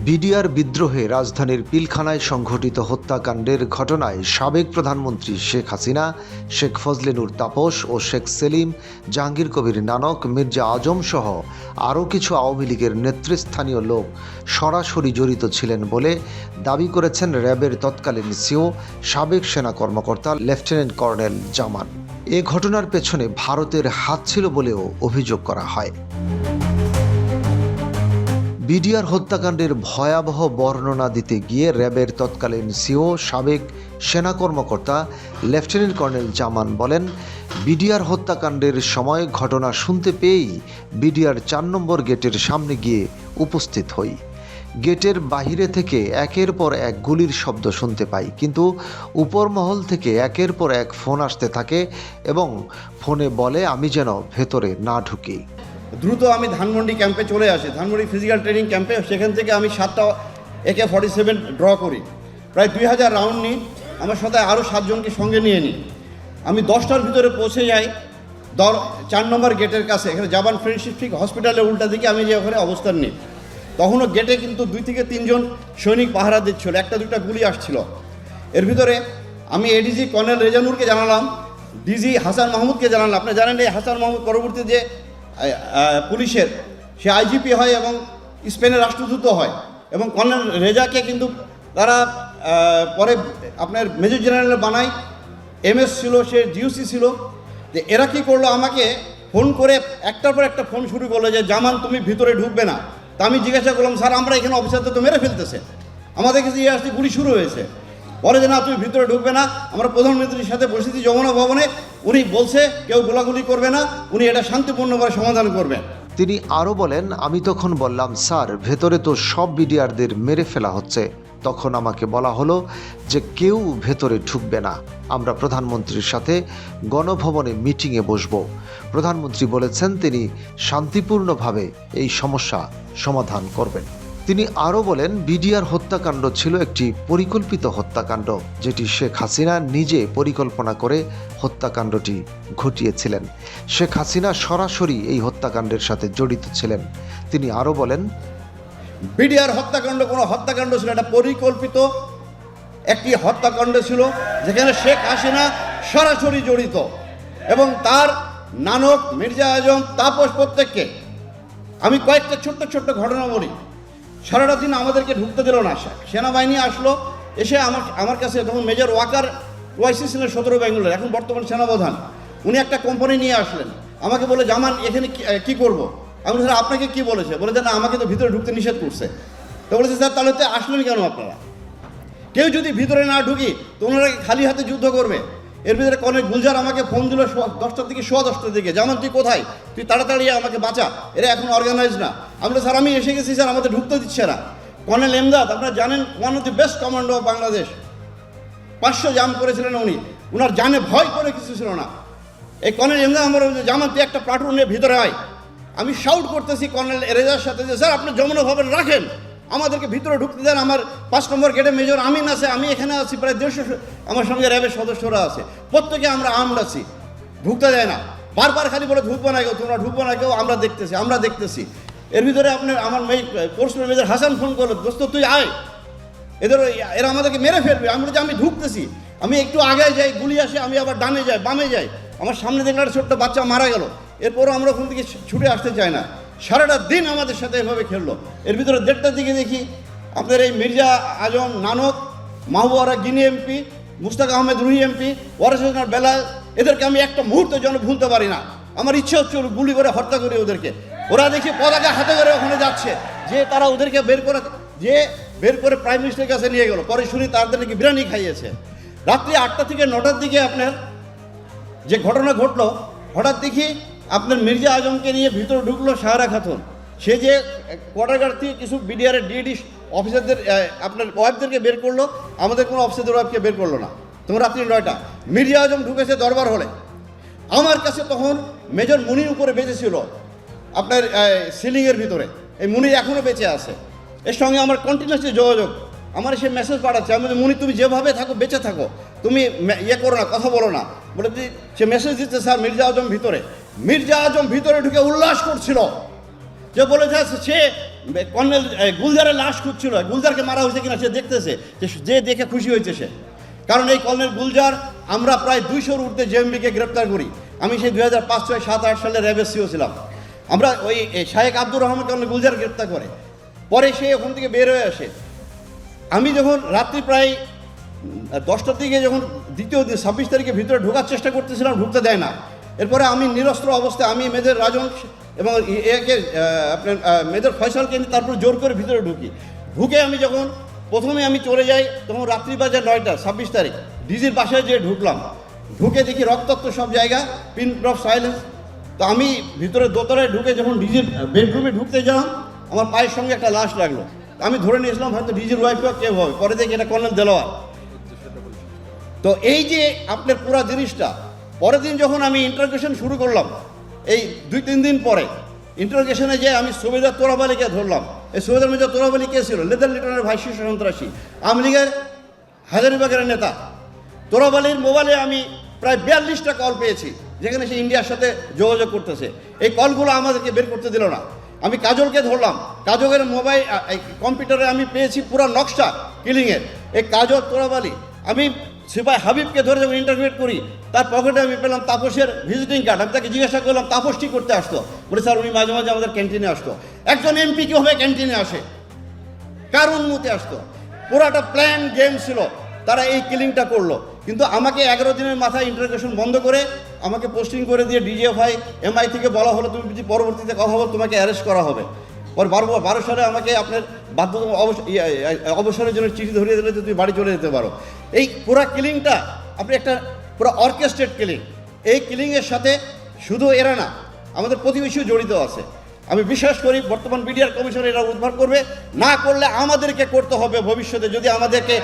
BDR বিদ্রোহে রাজধানীর পিলখানায় সংঘটিত হত্যাকাণ্ডের ঘটনায় সাবেক প্রধানমন্ত্রী শেখ হাসিনা, শেখ ফজলে নূর তাপস ও শেখ সেলিম, জাহাঙ্গীর কবির নানক, মির্জা আজম সহ আরও কিছু আওয়ামী লীগের নেতৃস্থানীয় লোক সরাসরি জড়িত ছিলেন বলে দাবি করেছেন র্যাবের তৎকালীন সিও সাবেক সেনা কর্মকর্তা লেফটেন্যান্ট কর্নেল জামান। এ ঘটনার পেছনে ভারতের হাত ছিল বলেও অভিযোগ করা হয়। বিডিআর হত্যাকাণ্ডের ভয়াবহ বর্ণনা দিতে গিয়ে র্যাবের তৎকালীন সিও সাবেক সেনা কর্মকর্তা লেফটেন্যান্ট কর্নেল জামান বলেন, বিডিআর হত্যাকাণ্ডের সময় ঘটনা শুনতে পেয়েই বিডিআর ৪ নম্বর গেটের সামনে গিয়ে উপস্থিত হই। গেটের বাহিরে থেকে একের পর এক গুলির শব্দ শুনতে পাই, কিন্তু উপর মহল থেকে একের পর এক ফোন আসতে থাকে এবং ফোনে বলে আমি যেন ভেতরে না ঢুকি। দ্রুত আমি ধানমন্ডি ক্যাম্পে চলে আসি, ধানমন্ডি ফিজিক্যাল ট্রেনিং ক্যাম্পে। সেখান থেকে আমি 7টা AK-47 ড্র করি, প্রায় 2000 রাউন্ড নিই। আমার সাথে আরও 7 জনকে সঙ্গে নিয়ে নিই। আমি 10টার ভিতরে পৌঁছে যাই 4 নম্বর গেটের কাছে, এখানে জাপান ফ্রেন্ডশিপ ঠিক হসপিটালের উল্টা দিকে আমি যে ওখানে অবস্থান নিই। তখনও গেটে কিন্তু 2 থেকে 3 জন সৈনিক পাহারা দিচ্ছিল, 1-2টা গুলি আসছিল। এর ভিতরে আমি এডিজি কর্নেল রেজানুরকে জানালাম, ডিজি হাসান মাহমুদকে জানালাম। আপনি জানেন এই হাসান মাহমুদ পরবর্তী যে পুলিশের সে আইজিপি হয় এবং স্পেনের রাষ্ট্রদূত হয়, এবং কর্নেল রেজাকে কিন্তু তারা পরে আপনার মেজর জেনারেল বানায়। MS ছিল, সে জিওসি ছিল। যে এরা কী করলো, আমাকে ফোন করে একটার পর একটা ফোন শুরু করলো যে জামান তুমি ভিতরে ঢুকবে না। তা আমি জিজ্ঞাসা করলাম, স্যার আমরা এখানে অফিসারদের তো মেরে ফেলতেছে, আমাদের কাছে আসতে গুলি শুরু হয়েছে। পরে যে না তুমি ভিতরে ঢুকবে না, আমরা প্রধানমন্ত্রীর সাথে বসেছি যমুনা ভবনে, উনি বলছে কেউ গোলাগুলি করবে না, উনি এটা শান্তিপূর্ণভাবে সমাধান করবেন। তিনি আরও বলেন, আমি তখন বললাম স্যার ভেতরে তো সব বিডিআরদের মেরে ফেলা হচ্ছে। তখন আমাকে বলা হলো যে কেউ ভেতরে ঢুকবে না, আমরা প্রধানমন্ত্রীর সাথে গণভবনে মিটিংয়ে বসব। প্রধানমন্ত্রী বলেছেন তিনি শান্তিপূর্ণভাবে এই সমস্যা সমাধান করবেন। তিনি আরও বলেন, বিডিআর হত্যাকাণ্ড ছিল একটি পরিকল্পিত হত্যাকাণ্ড, যেটি শেখ হাসিনা নিজে পরিকল্পনা করে হত্যাকাণ্ডটি ঘটিয়েছিলেন। শেখ হাসিনা সরাসরি এই হত্যাকাণ্ডের সাথে জড়িত ছিলেন। তিনি আরও বলেন, বিডিআর হত্যাকাণ্ড কোনো হত্যাকাণ্ড ছিল, এটা পরিকল্পিত একটি হত্যাকাণ্ড ছিল, যেখানে শেখ হাসিনা সরাসরি জড়িত এবং তার নানক, মির্জা আজম, তাপস প্রত্যেককে। আমি কয়েকটা ছোট্ট ছোট্ট ঘটনা বলি। সারাটা দিন আমাদেরকে ঢুকতে দিল না। সেনাবাহিনী আসলো, এসে আমার কাছে তখন মেজর ওয়াকার ওয়াইসি ছিলেন 17 বেঙ্গলের, এখন বর্তমান সেনাপ্রধান। উনি একটা কোম্পানি নিয়ে আসলেন, আমাকে বলে জামান এখানে কি করব। আমি বলি স্যার আপনাকে কি বলেছে? বলেছে না আমাকে তো ভিতরে ঢুকতে নিষেধ করছে। তো বলেছে স্যার তাহলে তো আসলেন কেন আপনারা? কেউ যদি ভিতরে না ঢুকি তো ওনারা খালি হাতে যুদ্ধ করবে। এর ভিতরে কর্নেল গুলজার আমাকে ফোন দিল 10টার দিকে, 10:15টার দিকে, জামান তুই কোথায়, তুই তাড়াতাড়ি আমাকে বাঁচা, এরা এখন অর্গানাইজ না। আমি বলি স্যার আমি এসে গেছি স্যার, আমাদের ঢুকতে দিচ্ছে না। কর্নেল এমদাদ, আপনারা জানেন one of the best commando of Bangladesh, 500 জাম করেছিলেন উনি, ওনার জানে ভয় করে কিছু ছিল না। এই কর্নেল এমদাদ আমার জামান তুই একটা প্লাটুন নিয়ে ভিতরে আয়। আমি শাউট করতেছি কর্নেল রেজার সাথে যে স্যার আপনি যমুনা ভবন রাখেন, আমাদেরকে ভিতরে ঢুকতে দেন। আমার 5 নম্বর গেটে মেজর আমিন আছে, আমি এখানে আছি, প্রায় 150 আমার সঙ্গে র্যাবের সদস্যরা আছে, প্রত্যেকে আমরা আর্মড আছি, ঢুকতে দেয় না। বারবার খালি বলে ঢুকবো না কেউ, তোমরা ঢুকবো না কেউ, আমরা দেখতেছি। এর ভিতরে আপনার আমার কোর্সমের মেজর হাসান ফোন করলো, দোস্ত তুই আয়, এরা আমাদেরকে মেরে ফেলবে। আমি বলছি আমি ঢুকতেছি, আমি একটু আগে যাই, গুলি আসে, আমি আবার ডানে যাই, বামে যাই, আমার সামনে দেখলাম একটা ছোট্ট বাচ্চা মারা গেল। এরপরও আমরা ওখান থেকে ছুটে আসতে চাই না। সারাটা দিন আমাদের সাথে এভাবে খেললো। এর ভিতরে 1:30টার দিকে দেখি আপনার এই মির্জা আজম, নানক, মাহবুবা গিনি MP, মুস্তাক আহমেদ রুহি MP, ওয়ারেস বেলাল, এদেরকে আমি একটা মুহূর্ত যেন ভুলতে পারি না। আমার ইচ্ছে হচ্ছে গুলি করে হত্যা করি ওদেরকে। ওরা দেখি পতাকা হাতে করে ওখানে যাচ্ছে, যে তারা ওদেরকে বের করে প্রাইম মিনিস্টারের কাছে নিয়ে গেল। পরে শুনি তাদের নাকি বিরিয়ানি খাইয়েছে। রাত্রি 8টা থেকে 9টার দিকে আপনার যে ঘটনা ঘটলো, হঠাৎ দেখি আপনার মির্জা আজমকে নিয়ে ভিতরে ঢুকলো সাহারা খাতুন। সে যে কোয়ার্টারগার্ড থেকে কিছু বিডিআরের ডিডি অফিসারদের আপনার ওয়াইফদেরকে বের করলো, আমাদের কোনো অফিসারদের ওয়াইফকে বের করলো না। তখন রাত্রি 9টা মির্জা আজম ঢুকেছে দরবার হলে। আমার কাছে তখন মেজর মুনির উপরে বেঁচে ছিল আপনার সিলিংয়ের ভিতরে। এই মুনির এখনও বেঁচে আছে, এর সঙ্গে আমার কন্টিনিউয়াসলি যোগাযোগ। আমার সে মেসেজ পাঠাচ্ছে, আমি মুনি তুমি যেভাবে থাকো বেঁচে থাকো, তুমি করো না, কথা বলো না। বলে সে মেসেজ দিচ্ছে স্যার মির্জা আজম ভিতরে। মির্জা আজম ভিতরে ঢুকে উল্লাস করছিল, যে বলেছে সে কর্নেল গুলজারের লাশ খুঁজছিল, গুলজারকে মারা হয়েছে কিনা সে দেখতেছে, যে দেখে খুশি হয়েছে সে। কারণ এই কর্নেল গুলজার আমরা প্রায় 200-র ঊর্ধ্বে জেএমবিকে গ্রেপ্তার করি। আমি সেই 2005, 6, 7, 8 সালে র্যাবের সিও ছিলাম। আমরা ওই শাহেক আব্দুর রহমান কর্নেল গুলজার গ্রেপ্তার করে, পরে সে ওখান থেকে বের হয়ে আসে। আমি যখন রাত্রি প্রায় 10টার দিকে যখন দ্বিতীয় দিন 26 তারিখে ভিতরে ঢোকার চেষ্টা করতেছিলাম, ঢুকতে দেয় না। এরপরে আমি নিরস্ত্র অবস্থায় আমি মেজর রাজন এবং একে আপনার মেজর ফয়সালকে তারপর জোর করে ভিতরে ঢুকে আমি যখন প্রথমে আমি চলে যাই, তখন রাত্রি বাজে 9টা, 26 তারিখ ডিজির বাসায় যেয়ে ঢুকে দেখি রক্তাক্ত সব জায়গা, পিন ড্রপ সাইলেন্স। তো আমি ভিতরে দোতলায় ঢুকে যখন ডিজির বেডরুমে ঢুকতে যাওয়াম, আমার পায়ের সঙ্গে একটা লাশ লাগলো। আমি ধরে নিয়েছিলাম হয়তো ডিজির ওয়াইফ কেউ হবে, পরে দেখি এটা কর্নেল দেলোয়ার। তো এই যে আপনার পুরো জিনিসটা, পরের দিন যখন আমি ইন্টারোগেশন শুরু করলাম, এই 2-3 দিন পরে ইন্টারোগেশনে যে আমি সুবেদার তোরাব আলীকে ধরলাম। এই সুবেদার মেজর তোরাব আলী কে ছিল? লেদার লিটনের ভাইস শীর্ষ সন্ত্রাসী, আওয়ামী লীগের হাজারীবাগের নেতা। তোরাব আলীর মোবাইলে আমি প্রায় 42টা কল পেয়েছি, যেখানে সে ইন্ডিয়ার সাথে যোগাযোগ করতেছে। এই কলগুলো আমাদেরকে বের করতে দিল না। আমি কাজলকে ধরলাম, কাজলের মোবাইল কম্পিউটারে আমি পেয়েছি পুরো নকশা কিলিংয়ের। এই কাজল, তোরাব আলী, আমি সিপাই হাবিবকে ধরে যখন ইন্টারভিউ করি, তার পকেটে আমি পেলাম তাপসের ভিজিটিং কার্ড। আমি তাকে জিজ্ঞাসা করলাম তাপস কি করতে আসতো, বলে স্যার উনি মাঝে মাঝে আমাদের ক্যান্টিনে আসতো। একজন এমপি কীভাবে ক্যান্টিনে আসে, কার অনুমতি আসতো? পুরাটা প্ল্যান গেম ছিল, তারা এই কিলিংটা করলো। কিন্তু আমাকে 11 দিনের মাথায় ইন্টারোগেশন বন্ধ করে আমাকে পোস্টিং করে দিয়ে ডিজিএফআই এমআই থেকে বলা হলো তুমি যদি পরবর্তীতে কথা বল তোমাকে অ্যারেস্ট করা হবে। পরে 12 সালে আমাকে আপনার অবসরের জন্য চিঠি ধরিয়ে দিলে তুমি বাড়ি চলে যেতে পারো। এই পুরো কিলিংটা আপনি একটা পুরো অর্কেস্ট্রেট কিলিং। এই কিলিংয়ের সাথে শুধু এরা না, আমাদের প্রতিবেশীও জড়িত আছে। আমি বিশ্বাস করি বর্তমান বিডিআর কমিশন এরা উদ্ধার করবে, না করলে আমাদেরকে করতে হবে ভবিষ্যতে, যদি আমাদেরকে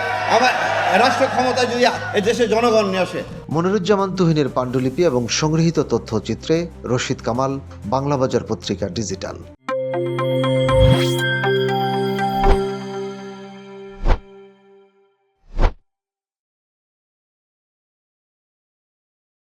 রাষ্ট্র ক্ষমতায় যদি এই দেশে জনগণ নিয়ে আসে। মনিরুজ্জামান তুহিনের পাণ্ডুলিপি এবং সংগৃহীত তথ্যচিত্রে রশিদ কামাল, বাংলাবাজার পত্রিকা ডিজিটাল।